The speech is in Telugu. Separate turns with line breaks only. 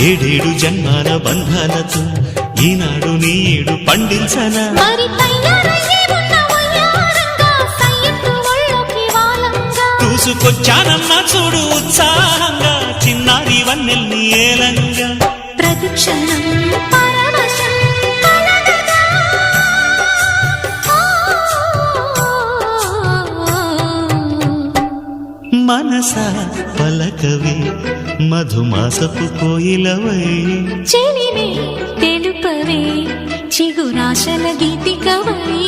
ఏడేడు జన్మాల బంధాలతో ఈనాడు నీడు పండించనా చూసుకొచ్చానన్నా చూడు ఉత్సాహంగా చిన్నారి వన్నెల్ని ఏలంగా
ప్రతిక్షణం
మనసా పలకవే మధుమాసపు కోయిలవై
చెలిమే తెలుపవే చిగురాశల గీతికవై